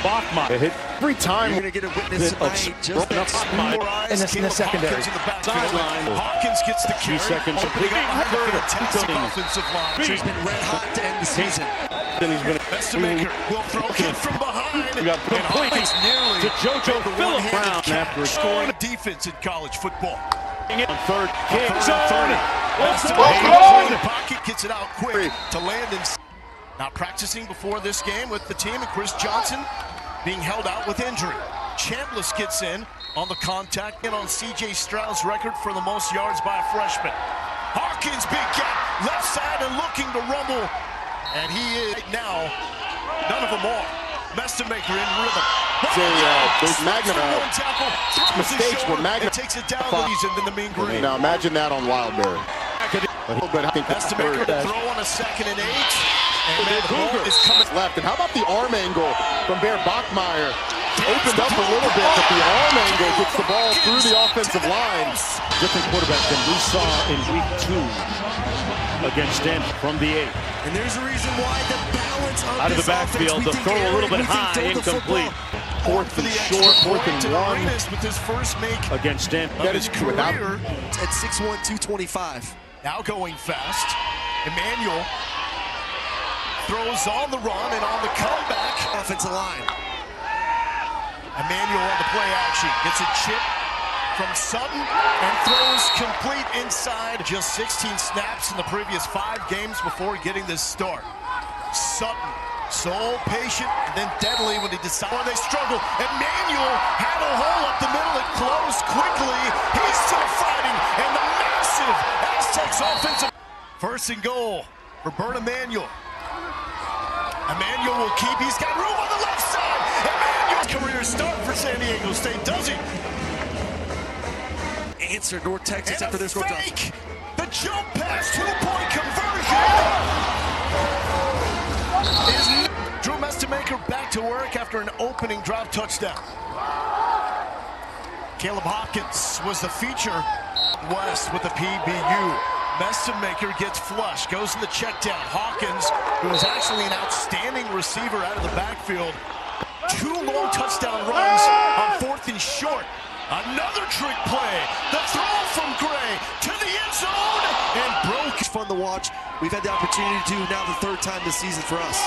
Bachmeier hit every time. You're going to get a witness tonight. Just in the secondary. Sideline. Hawkins gets the carry. 2 seconds. Fantastic offensive line. He's been red hot to end the season. Then he's been Maker will throw kick from behind. We got complete nearly to JoJo Phillips Brown after scoring defense in college football. on third kick. Pocket gets it out quick to Landon. Now practicing before this game with the team, and Chris Johnson being held out with injury. Chambliss gets in on the contact and on C.J. Stroud's record for the most yards by a freshman. Hawkins, big gap, left side and looking to rumble. And he is right now, none of them all. Maker in rhythm. Those Magnum mistakes were Magnum. Takes it down and then the mean green. Now imagine that on Wildberry. But I think Maker to throw on a 2nd and 8. And the ball is coming left. And how about the arm angle from Bear Bachmeier? Opened up a little bit, but the arm angle gets the ball through the offensive line. Different quarterback than we saw in week 2 against Stanford from the 8. And there's a reason why the balance of out of the backfield, the throw a little bit high, incomplete. 4th and short, 4th and 1 with his first make against Stanford. of his career at 6'1", 225. Now going fast. Emmanuel throws on the run and on the comeback. Offensive line. Emmanuel on the play action. Gets a chip from Sutton and throws complete inside. Just 16 snaps in the previous 5 games before getting this start. Sutton, so patient and then deadly when he decided they struggle. Emmanuel had a hole up the middle. It closed quickly. He's still fighting. And the massive Aztecs offensive. 1st and goal for Bert Emmanuel. Emmanuel will keep. He's got room on the left side. Emmanuel's career start for San Diego State, does he? Answer North Texas and after this one. The jump pass, 2-point conversion. Drew Maker back to work after an opening drop touchdown. Caleb Hawkins was the feature. West with the PBU. Maker gets flush, goes in the check down. Hawkins, who is actually an outstanding receiver out of the backfield. 2 long touchdown runs on 4th and short. Another trick play. The throw from Gray to the end zone and broke. It's fun to watch. We've had the opportunity to do now the 3rd time this season for us.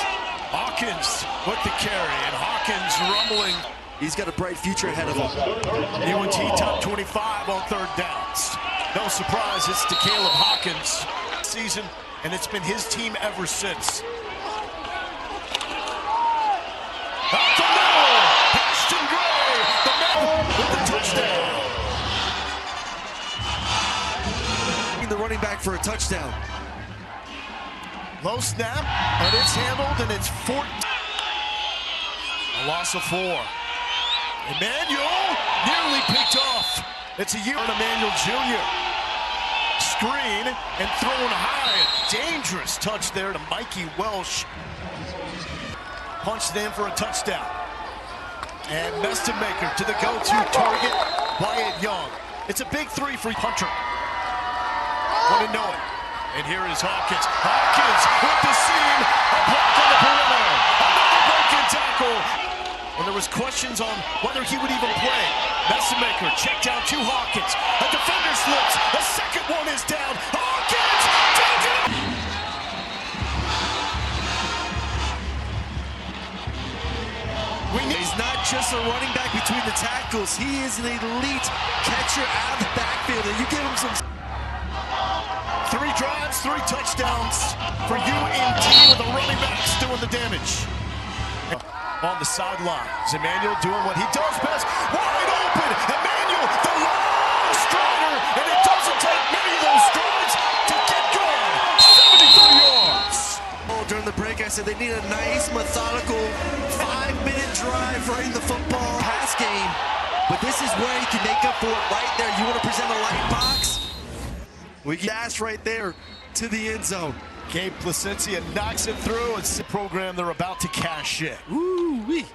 Hawkins with the carry, and Hawkins rumbling. He's got a bright future ahead of him. UNT top 25 on 3rd downs. No surprise, it's to Caleb Hawkins season, and it's been his team ever since. Out the middle, Ashton Gray, the man with the touchdown. The running back for a touchdown. Low snap, but it's handled, and it's 14. A loss of 4. Emmanuel nearly picked off. It's a year on Emmanuel Jr. Screen and thrown high. A dangerous touch there to Mikey Welsh. Punched in for a touchdown. And Maker to the go-to target, Wyatt Young. It's a big 3 for Hunter. Want to know it. And here is Hawkins. Hawkins with the seam. A block on the perimeter. Another broken tackle. And there was questions on whether he would even play. Maker checked down to Hawkins. A defender slips. The second one is down. Hawkins! He's not just a running back between the tackles. He is an elite catcher out of the backfield. And you give him some... 3 drives, 3 touchdowns for UNT with the running backs doing the damage. On the sidelines, Emmanuel doing what he does best. Wide open, Emmanuel, the long strider, and it doesn't take many of those strides to get going. 73 yards. During the break, I said they need a nice, methodical 5-minute drive running the football pass game. But this is where you can make up for it right there. You want to present a light box? We can dash right there to the end zone. Gabe Placencia knocks it through. It's the program they're about to cash in. Woo-wee.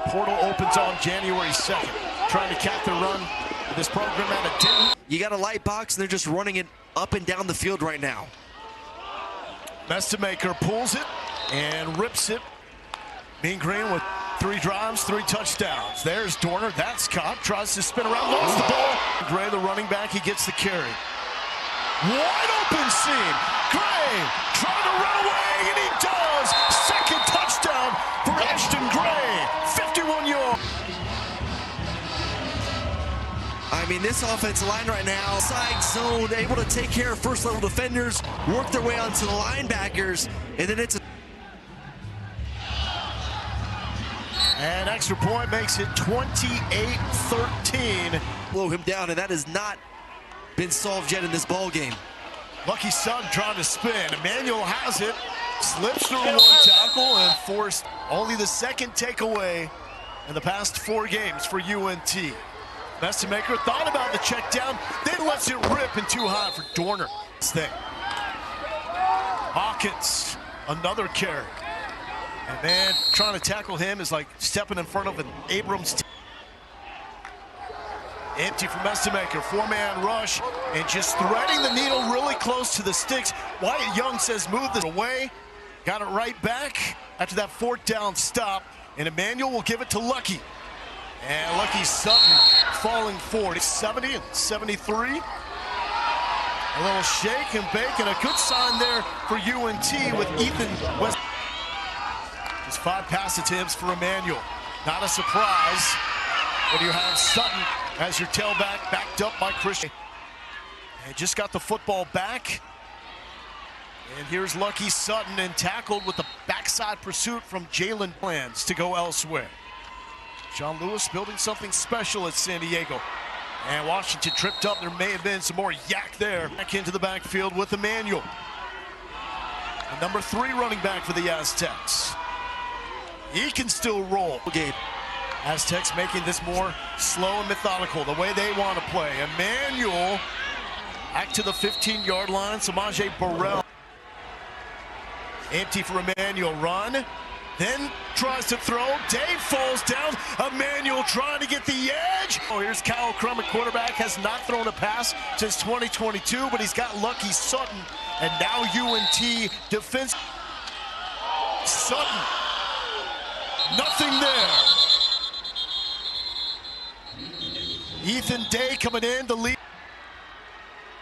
Portal opens on January 2nd. Trying to cap the run with this program out of Denton. You got a light box, and they're just running it up and down the field right now. Maker pulls it and rips it. Mean Green with 3 drives, 3 touchdowns. There's Dorner. That's caught. Tries to spin around. Lost the ball. Gray, the running back, he gets the carry. Wide open seam. Gray trying to run away, and he does. Second touchdown for Ashton Gray. 51 yards. I mean, this offensive line right now, side zone, able to take care of first level defenders, work their way onto the linebackers, and then it's an extra point makes it 28-13. Blow him down, and that has not been solved yet in this ball game. Lucky Sutton trying to spin. Emmanuel has it, slips through one tackle and forced only the second takeaway in the past 4 games for UNT. Messemaker thought about the check down, then lets it rip and too high for Dorner. Hawkins, another carry. And then trying to tackle him is like stepping in front of an Abrams. Empty for Messemaker, 4-man rush, and just threading the needle really close to the sticks. Wyatt Young says move this away. Got it right back after that 4th down stop, and Emmanuel will give it to Lucky. And Lucky Sutton falling forward. It's 70 and 73. A little shake and bake, and a good sign there for UNT with Ethan West. Just 5 pass attempts for Emmanuel. Not a surprise when you have Sutton as your tailback, backed up by Christian. And just got the football back. And here's Lucky Sutton, and tackled with the backside pursuit from Jalen. Plans to go elsewhere. John Lewis building something special at San Diego. And Washington tripped up. There may have been some more yak there. Back into the backfield with Emmanuel. The number 3 running back for the Aztecs. He can still roll. Aztecs making this more slow and methodical, the way they want to play. Emmanuel back to the 15-yard line. Samaje Burrell. Empty for Emmanuel. Run. Then tries to throw. Dave falls down. Emmanuel trying to get the edge. Oh, here's Kyle Crum at quarterback. Has not thrown a pass since 2022, but he's got Lucky Sutton. And now UNT defense. Sutton. Nothing there. Ethan Day coming in to lead.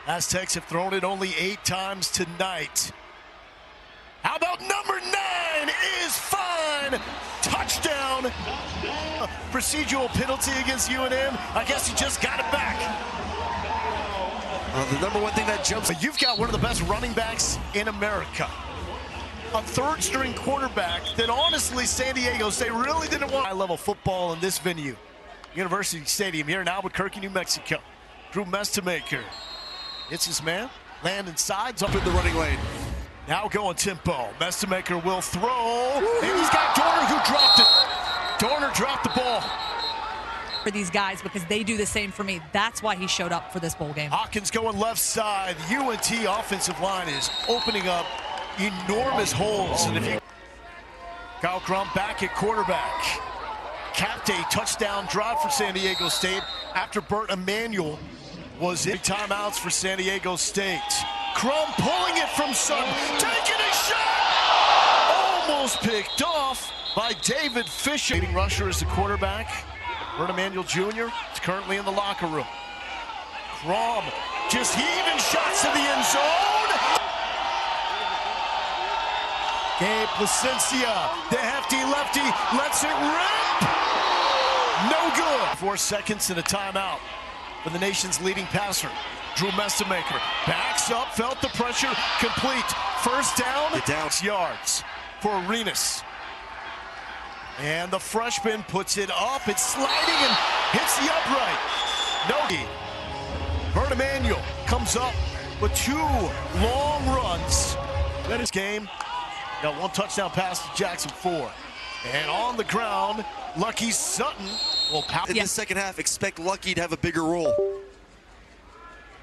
Aztecs have thrown it only 8 times tonight. How about number 9 is fine. Touchdown. Procedural penalty against UNM. I guess he just got it back. The number 1 thing that jumps. You've got one of the best running backs in America. A 3rd-string quarterback that honestly San Diego State really didn't want. High-level football in this venue. University Stadium here in Albuquerque, New Mexico. Drew Messemaker. It's his man. Landon sides up in the running lane. Now going tempo. Messemaker will throw. And he's got Dorner who dropped it. Dorner dropped the ball. For these guys, because they do the same for me. That's why he showed up for this bowl game. Hawkins going left side. The UNT offensive line is opening up enormous holes. And if you Kyle Crum back at quarterback. Capped a touchdown drive for San Diego State after Burt Emmanuel was in. Timeouts for San Diego State. Crum pulling it from Sutton, taking a shot! Almost picked off by David Fisher. Leading rusher is the quarterback. Burt Emmanuel Jr. is currently in the locker room. Crum just heaving shots to the end zone. Gabe Placencia, the hefty lefty, lets it rip. No good. 4 seconds and a timeout for the nation's leading passer. Drew Messemaker backs up, felt the pressure, complete. First down, 6 yards for Arenas. And the freshman puts it up, it's sliding and hits the upright. No. Burt Emmanuel comes up with 2 long runs. That is game. Got 1 touchdown pass to Jackson 4. And on the ground, Lucky Sutton will pound. In the second half, expect Lucky to have a bigger role.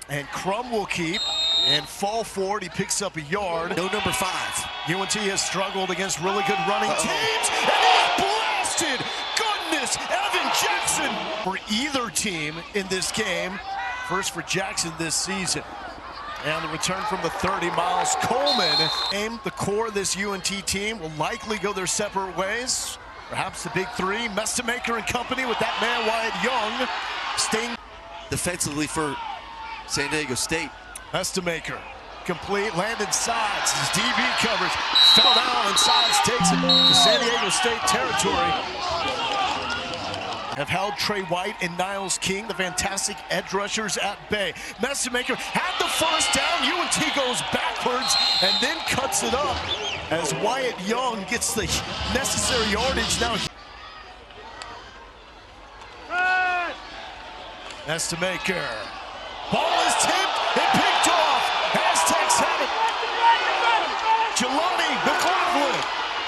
And Crum will keep and fall forward. He picks up a yard. No number 5. UNT has struggled against really good running teams. And he's blasted. Goodness, Evan Jackson. For either team in this game. First for Jackson this season. And the return from the 30, Miles Coleman. The core of this UNT team will likely go their separate ways. Perhaps the big three, Mestamaker and company with that man Wyatt Young staying defensively for San Diego State. Mestamaker, complete, landed sides, his DB coverage, fell down and sides takes it to San Diego State territory. Have held Trey White and Niles King, the fantastic edge rushers, at bay. Mestamaker had the first down, UNT goes backwards and then cuts it up as Wyatt Young gets the necessary yardage. Now Mestamaker, ball is tipped and picked off. Aztecs have it. Jelani McLaughlin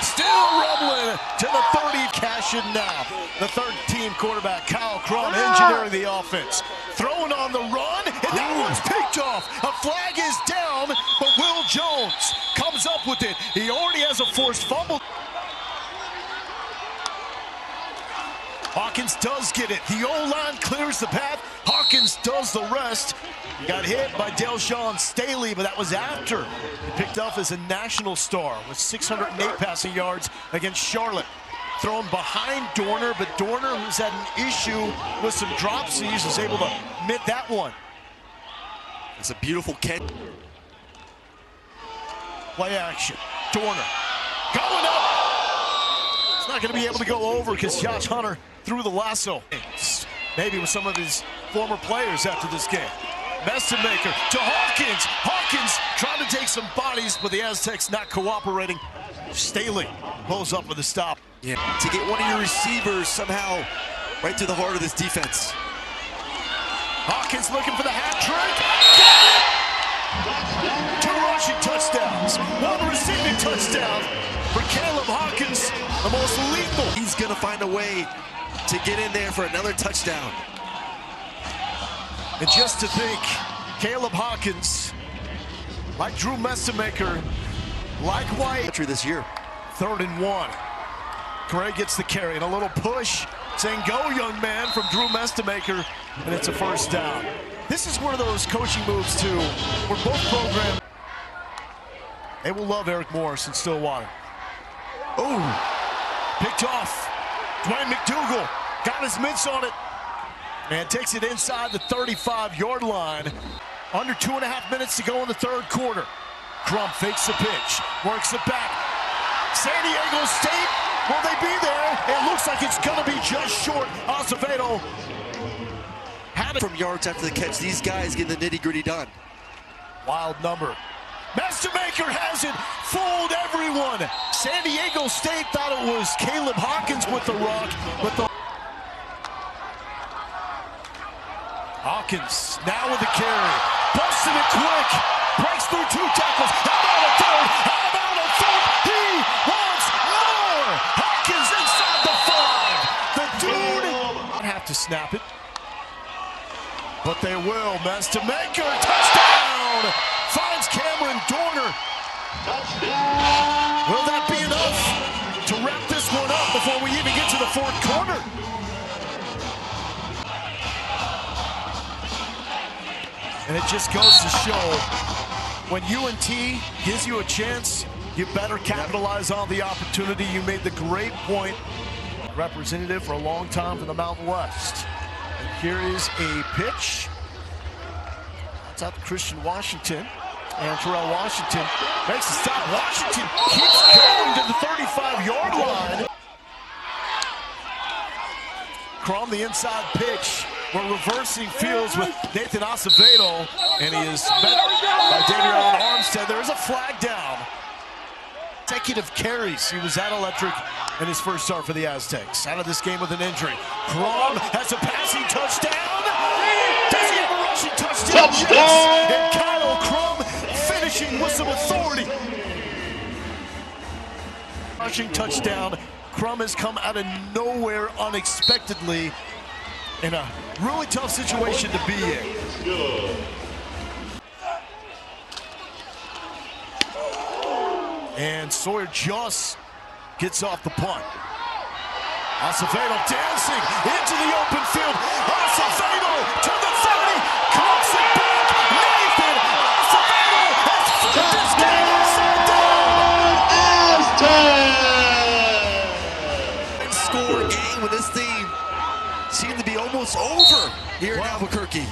still rumbling to the 30. Cash in now. The third-team quarterback, Kyle Crum, engineering the offense. Throwing on the run, and that one's picked off. A flag is down, but Will Jones comes up with it. He already has a forced fumble. Hawkins does get it. The O-line clears the path. Hawkins does the rest. He got hit by Delshawn Staley, but that was after he picked up as a national star with 608 passing yards against Charlotte. Thrown behind Dorner, but Dorner, who's had an issue with some dropsies, was able to mitt that one. It's a beautiful catch. Play action. Dorner going up. It's not going to be able to go over because Josh Hunter threw the lasso. Maybe with some of his former players after this game. Mestamaker to Hawkins. Hawkins trying to take some bodies, but the Aztecs not cooperating. Staley pulls up with a stop. Yeah, to get one of your receivers somehow right through the heart of this defense. Hawkins looking for the hat trick. Got it! 2 rushing touchdowns, 1 receiving touchdown for Caleb Hawkins, the most lethal. He's gonna find a way to get in there for another touchdown. And just to think, Caleb Hawkins, like Drew Mestamaker, like White, this year. 3rd and 1. Gray gets the carry and a little push, saying go young man from Drew Mestamaker, and it's a first down. This is one of those coaching moves too, where both programs, they will love Eric Morris in Stillwater. Oh, picked off. Dwayne McDougal got his mitts on it and takes it inside the 35-yard line. Under 2.5 minutes to go in the 3rd quarter. Crum fakes the pitch, works it back. San Diego State, will they be there? It looks like it's gonna be just short. Acevedo had it from yards after the catch. These guys get the nitty-gritty done. Wild number. Mestamaker has it, fooled everyone. San Diego State thought it was Caleb Hawkins with the rock, but the Hawkins now with the carry, busting it quick, breaks through 2 tackles. How about a 3rd? How about a 4th? He wants more. Hawkins inside the 5. The dude don't have to snap it, but they will. Mestamaker, touchdown! Finds Cameron Dorner. Will that be enough to wrap this one up before we even get to the 4th quarter? And it just goes to show, when UNT gives you a chance, you better capitalize on the opportunity. You made the great point. Representative for a long time for the Mountain West. And here is a pitch. It's out to Christian Washington. And Terrell Washington makes a stop. Washington keeps going to the 35-yard line. Crum, the inside pitch. We're reversing fields with Nathan Acevedo, and he is met by Damian Armstead. There is a flag down. Consecutive carries. He was that electric in his first start for the Aztecs. Out of this game with an injury. Crum has a passing touchdown. Does he have a rushing touchdown? Yes. And Kyle Crum finishing with some authority. Rushing touchdown. Crum has come out of nowhere unexpectedly in a really tough situation to be in. And Sawyer just gets off the punt. Acevedo dancing into the open field. Acevedo to the 30, close it back. Nathan Acevedo has flipped this game upside down. thing seemed to be almost over here in Albuquerque.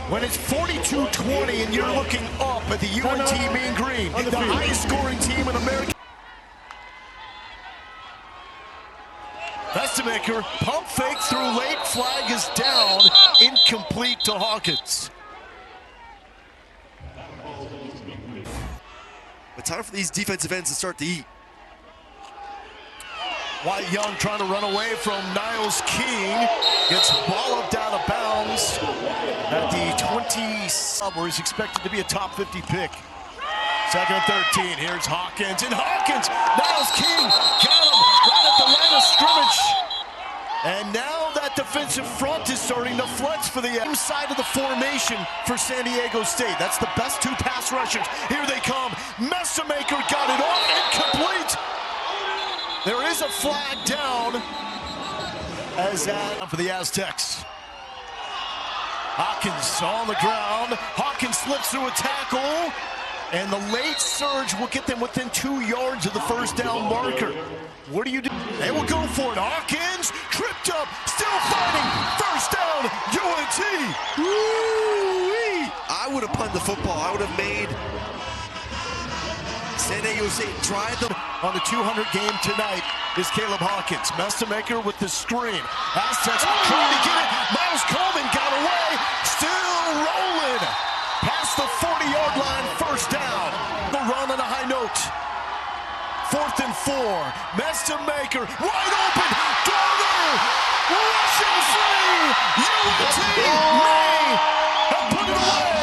When it's 42-20 and you're looking up at the UNT Mean Green, the highest scoring team in America. Vestamaker, pump fake through late, flag is down, incomplete to Hawkins. But time for these defensive ends to start to eat. Wyatt Young trying to run away from Niles King. Gets walloped out of bounds at the 20, where he's expected to be a top 50 pick. Second and 13, here's Hawkins, and Hawkins, Niles King, got him right at the line of scrimmage. And now that defensive front is starting to flex for the inside of the formation for San Diego State. That's the best two pass rushers. Here they come. Vestamaker got it off, incomplete. There is a flag down as that for the Aztecs. Hawkins on the ground. Hawkins slips through a tackle, and the late surge will get them within 2 yards of the first down marker. What do you do? They will go for it. Hawkins tripped up, still fighting. First down, UNT. Woo-wee. I would have punted the football. I would have made San Diego State drive them. On the 200 game tonight is Caleb Hawkins. Vestamaker with the screen. Aztecs trying to get it. Miles Coleman got away. Still rolling. Past the 40-yard line, first down. The run on a high note. 4th and 4. Vestamaker wide open. Garner rushing free. UNT may have put it away.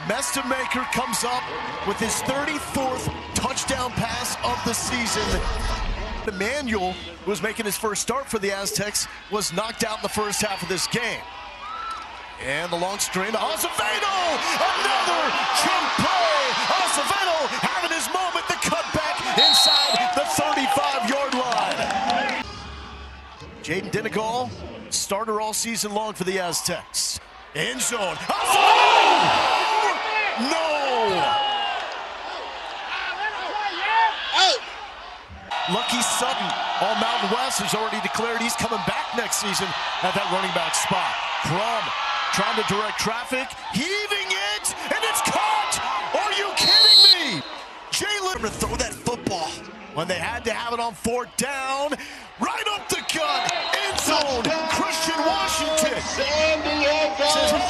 Vestamaker comes up with his 34th touchdown pass of the season. Emmanuel, who was making his first start for the Aztecs, was knocked out in the first half of this game. And the long string, Acevedo, another jump play. Acevedo having his moment, the cutback inside the 35-yard line. Jaden Dinegal, starter all season long for the Aztecs. End zone. Acevedo! No! Lucky Sutton, all Mountain West, has already declared he's coming back next season at that running back spot. Crum trying to direct traffic, heaving it, and it's caught! Are you kidding me? Jalen To throw that football. when they had to have it on 4th down, right up the gut, end zone, Christian Washington. Says, hey,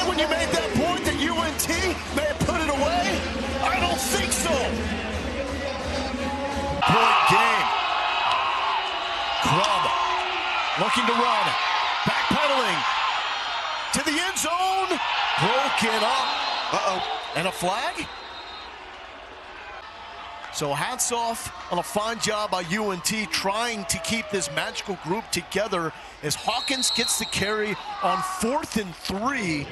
when you made that point that UNT may have put it away, I don't think so. Point game. Crum looking to run, backpedaling to the end zone, broken up. And a flag? So hats off on a fine job by UNT trying to keep this magical group together as Hawkins gets the carry on 4th and 3.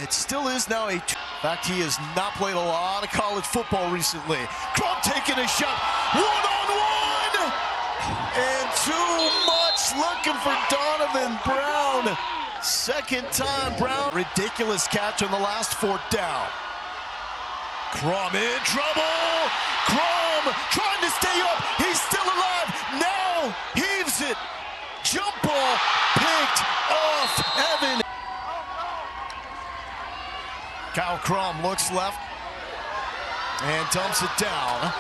It still is now in fact, he has not played a lot of college football recently. Crum taking a shot, one-on-one, and too much looking for Donovan Brown. Second time Brown, ridiculous catch on the last 4th down. Crum in trouble. Crum trying to stay up. He's still alive. Now heaves it. Jump ball picked off Evan. Kyle Crum looks left and dumps it down.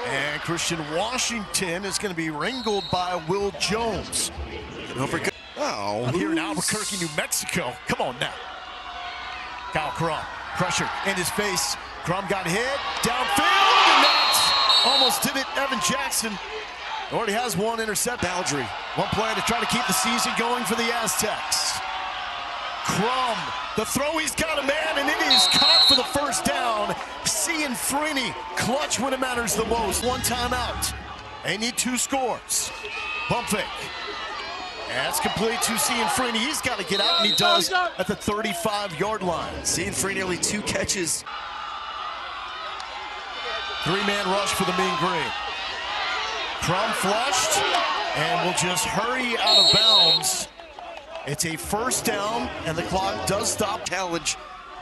And Christian Washington is going to be wrangled by Will Jones. Here in Albuquerque, New Mexico. Come on now. Kyle Crum, pressure in his face. Crum got hit, downfield, and that almost did it. Evan Jackson already has one intercept boundary. One play to try to keep the season going for the Aztecs. Crum, the throw, he's got a man, and it is caught for the first down. Cian Freeney, clutch when it matters the most. One timeout. They need 2 scores. Pump fake. That's complete to Cian Freeney. He's got to get out, and he does at the 35-yard line. Cian Freeney, only 2 catches. 3-man rush for the Mean Green. Crum flushed, and will just hurry out of bounds. It's a first down, and the clock does stop. Challenge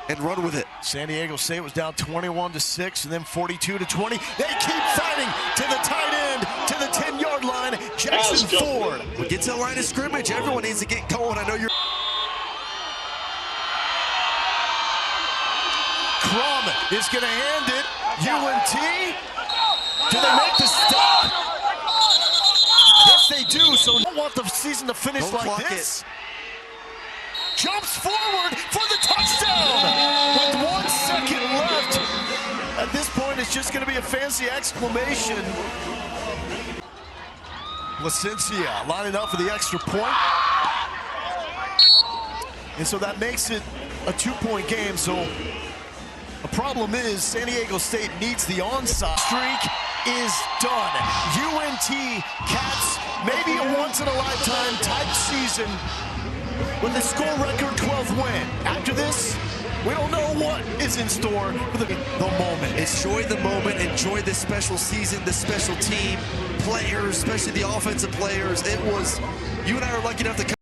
and run with it. San Diego State was down 21-6 and then 42-20. They keep fighting to the tight end, to the 10-yard line. Jackson Ford. We get to the line of scrimmage. Everyone needs to get going. I know you're. Crum is going to hand it. UNT. Do they make the stop? Yes, they do. So don't want the season to finish Don't like clock this. Jumps forward for the touchdown with 1 second left. At this point, it's just going to be a fancy exclamation. Placencia lining up for the extra point. And so that makes it a 2-point game. So the problem is San Diego State needs the onside. Streak is done. UNT Cats, maybe a once-in-a-lifetime type season with the score record 12th win. After this, we don't know what is in store for the moment. Enjoy the moment. Enjoy this special season, this special team, players, especially the offensive players. It was, you and I are lucky enough to come.